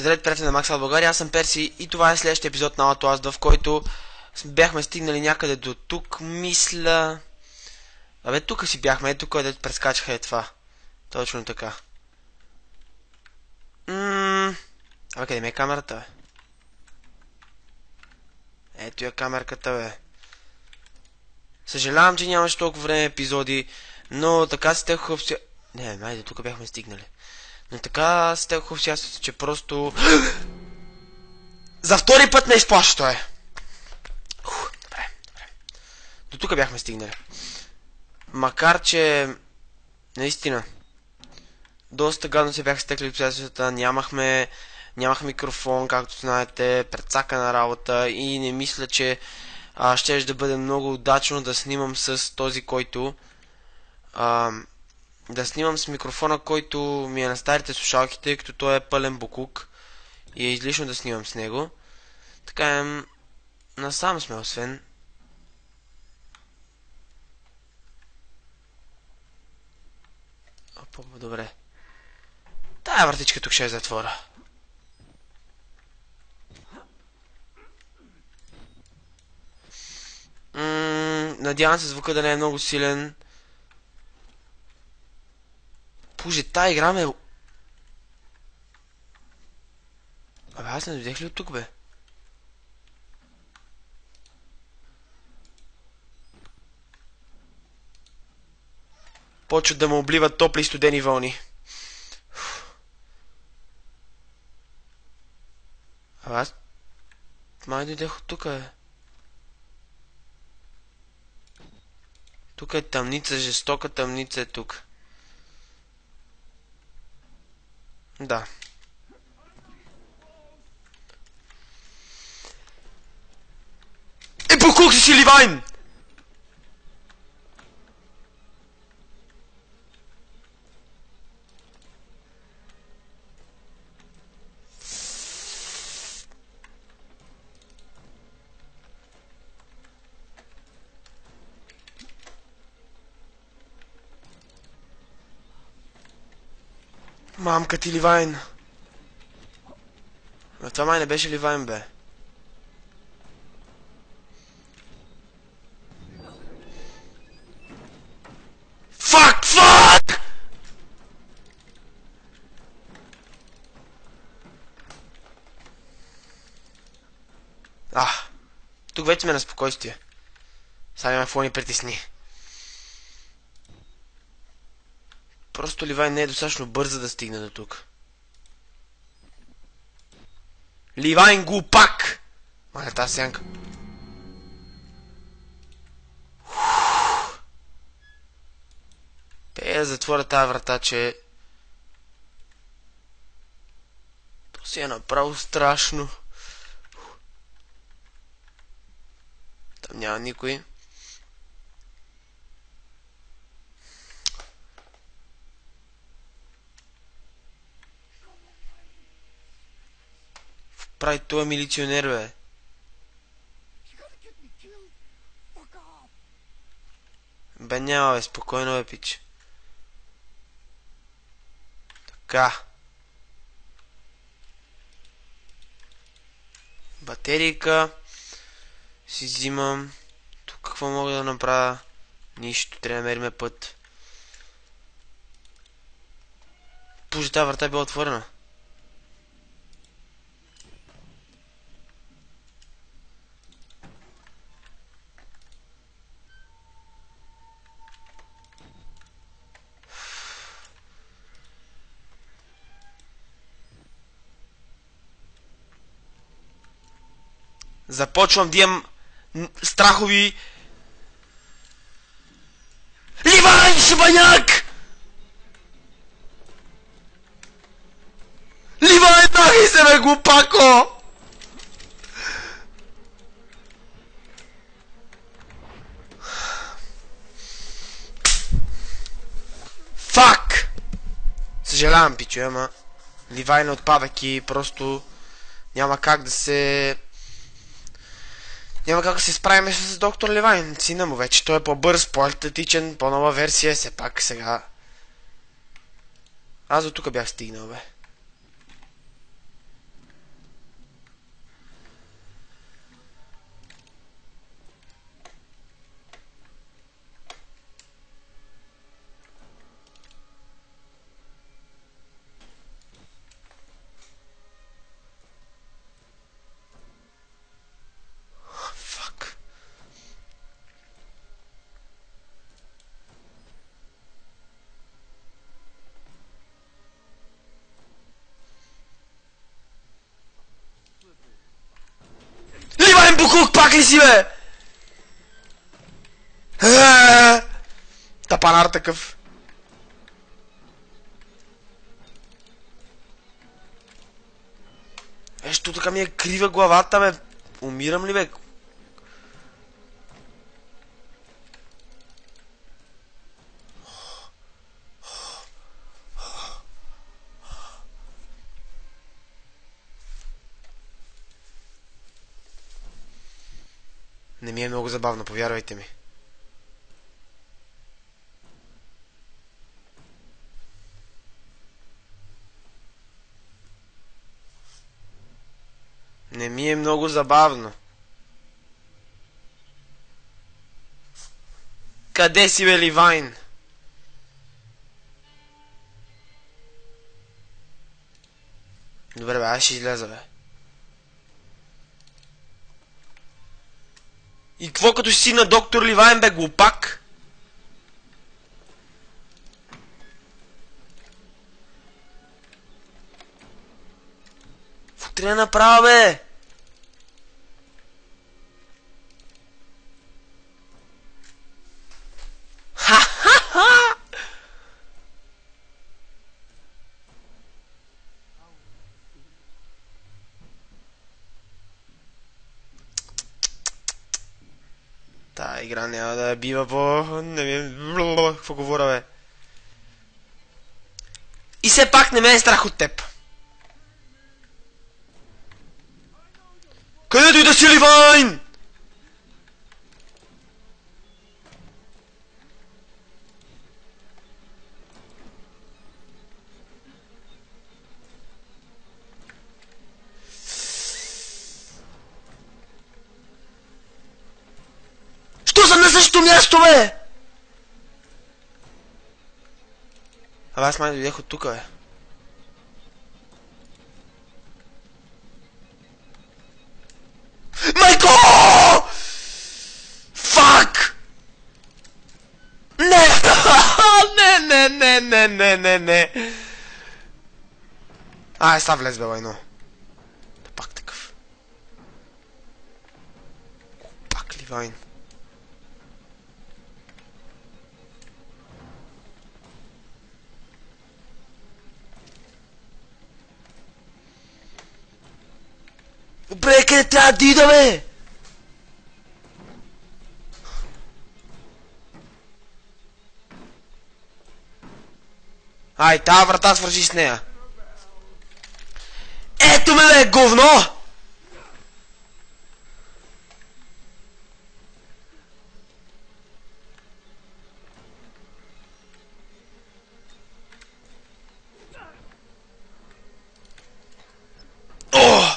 Здравейте, приятели на Maxwell България, аз съм Перси и това е следващия епизод на Outlast, в който бяхме стигнали някъде до тук, мисля... Абе, тук си бяхме, ето където прескачаха е това. Точно така. Абе, къде ми е камерата, бе? Ето я камерката, бе. Съжалявам, че нямаше толкова време епизоди, но така се стекоха обстоятелствата. Не, майде, тук бяхме стигнали. Но така се стекоха обстоятелствата, че просто... За втори път не изплаща той. Добре. До тук бяхме стигнали. Макар, че... Наистина. Доста гадно се бяха стекли обстоятелствата, нямахме микрофон, както знаете, прецакана работа и не мисля, че щеше да бъде много удачно да снимам с този, който... да снимам с микрофона, който ми е на старите слушалки, тъй като той е пълен букук и е излишно да снимам с него. Така насам сме, освен... Добре. Тая вратичка тук ще е затвора. Надявам се звука да не е много силен. Боже, тая игра ме... Абе, аз не дойдех ли от тук, бе? Почват да ме обливат топли и студени вълни. Абе, аз... Май дойдех от тук, бе. Тук е тъмница, жестока тъмница е тук. Да. Буклук си, Ливайн! Мамка ти, Ливайн. Но това май не беше Ливайн, бе. Фак! Тук вече сме на спокойствие. Сега няма какво ни притесни. Просто Ливайн не е достатъчно бърза да стигне до тук. Ливайн, глупак! Маля тази сянка. Да затворя тази врата, че... То си е направо страшно. Там няма никой. Прави това милиционер, бе. Бе, няма, бе, спокойно, бе, пич. Така. Батерийка. Си взимам. Тук какво мога да направя? Нищо, трябва да намерим път. Боже, тази врата е била отворена. Започвам да имам страхови... Ливайн, шибаняк! Ливайн, нахай се, бе, глупако! Фак! Съжалявам, пичо, ама... Ливайн отпадъки, просто... Няма как да се... Няма как да се справим с доктор Ливайн, сина му вече. Той е по-бърз, по-атлетичен, по-нова версия, все пак сега. Аз до тук бях стигнал, бе. Пак ли си, бе? Тапанар такъв. Що така ми е крива главата, бе? Умирам ли, бе? Не ми е много забавно, повярвайте ми. Не ми е много забавно. Къде си, бе, Ливайн? Добре, бе, аз ще излеза, бе. И какво като си на доктор Ливайн, бе, глупак? Какво трябва да направя, бе? Ха-ха-ха! Та игра няма да я бива по... Не ми... Какво говоря, бе? И все пак не ме е страх от теб. Където и да си, Ливайн! Що съм на същото място, бе? Абе, аз май дойдех от тука, бе. Майко! Фак! Не! Не! Ай, са влез, бе, лайно. Пак такъв. Пак Ливайн. Добре, къде трябва да ида, бе? Ай, тази врата свържи с нея. Ето ме, бе, говно! О!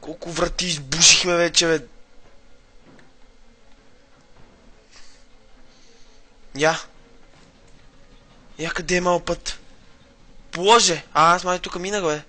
Колко врати избушихме вече, бе. Я къде е мал път? Боже! Аз май тук минах, бе.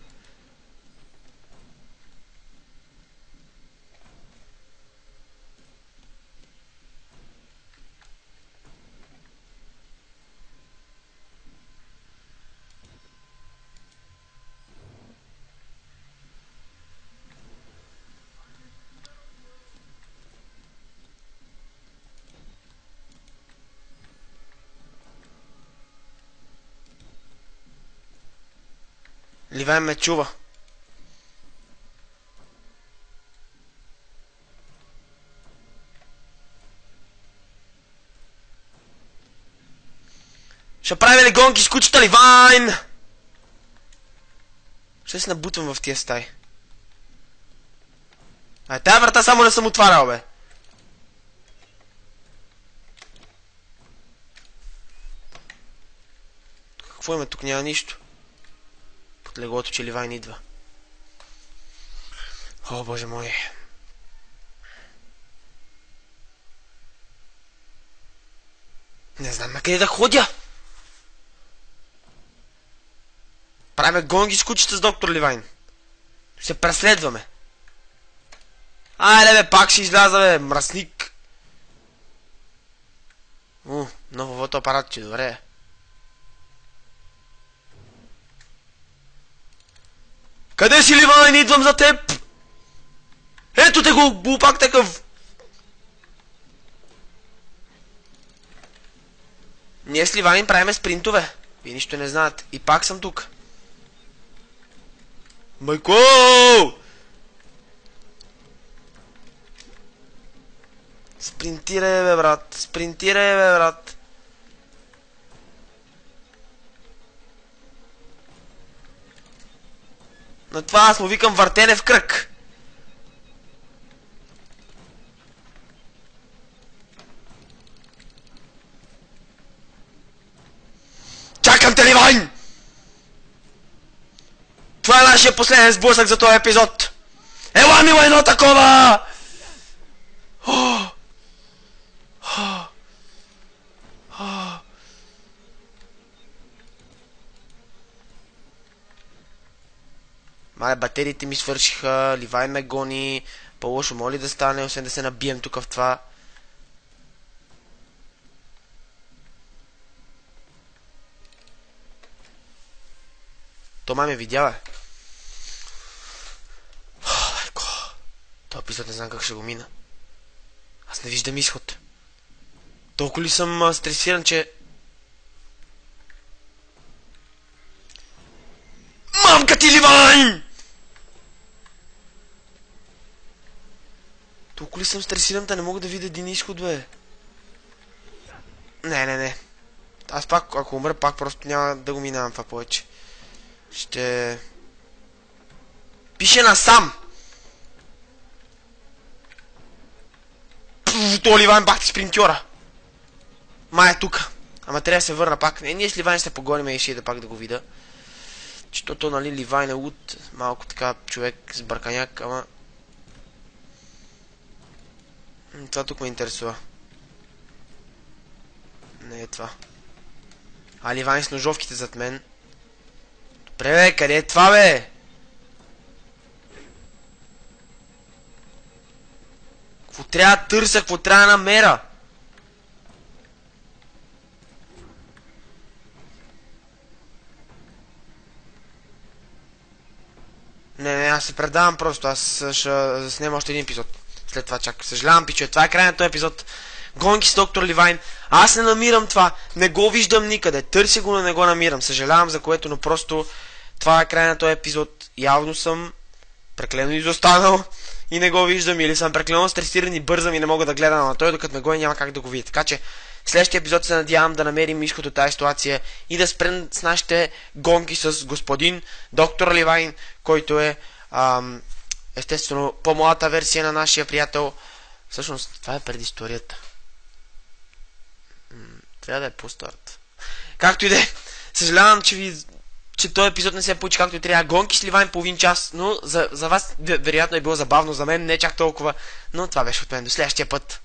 Ливайн ме чува. Ще правим ли гонки с кучета, Ливайн? Ще се набутвам в тия стаи. Ай, тая врата само не съм отварял, бе. Какво има тук? Няма нищо. Под леглото, че Ливайн идва. О, боже мой. Не знам на къде да ходя. Правя гонги с кучета с доктор Ливайн. Ще преследваме. Айде, бе, пак ще изляза, бе, мръсник. Ново фотоапарат, че добре. Къде си, Ливайн? Идвам за теб! Ето те го, глупак такъв! Ние с Ливайн правиме спринтове. Вие нищо не знаете. И пак съм тук. Майко! Спринтирай, бе, брат. Спринтирай, бе, брат. На това аз му викам въртене в кръг. Чакам те, Ливайн! Това е нашия последен сблъсък за този епизод. Ела, мила, едно такова! Мале, батериите ми свършиха, Ливайн ме гони, по-лошо моли да стане, освен да се набием тук в това. То май ме видява. Майко, този епизод не знам как ще го мина. Аз не виждам изход. Толкова ли съм стресиран, че... Мамка ти, Ливайн! Толкова ли съм стресиран, да не мога да видя един изход, бе? Не. Аз пак, ако умра, пак просто няма да го минавам това повече. Ще... Пише насам! То Ливайн бах ти спринтьора! Май е тук. Ама трябва да се върна пак. Не, ние с Ливайн ще погоним и ще да пак да го видя. Чето, нали, Ливайн е луд. Малко така човек с бърканяк, ама... Това тук ме интересува. Не е това. А Ливайн с ножовките зад мен. Добре, бе, къде е това, бе? Какво трябва да търся, какво трябва да намеря? Не, аз се предавам просто, аз ще заснема още един епизод. След това чак. Съжалявам, пичове, това е край на този епизод. Гонки с доктор Ливайн. Аз не намирам това. Не го виждам никъде. Търся го, но не го намирам. Съжалявам за което, но просто това е край на този епизод. Явно съм преклено изостанал и не го виждам. Или съм преклено стресиран и бързам и не мога да гледам на той, докато ме гони няма как да го видя. Така че следващия епизод се надявам да намерим изход от тази ситуация и да спрем с нашите гонки с господин доктор Ливайн, който е естествено по-младата версия на нашия приятел. Всъщност това е предисторията. Трябва да е по-старт. Както и да е. Съжалявам, че този епизод не се получи както и трябва. Гонки с Ливайн половин час, но за вас вероятно е било забавно, за мен не чак толкова. Но това беше от мен. До следващия път.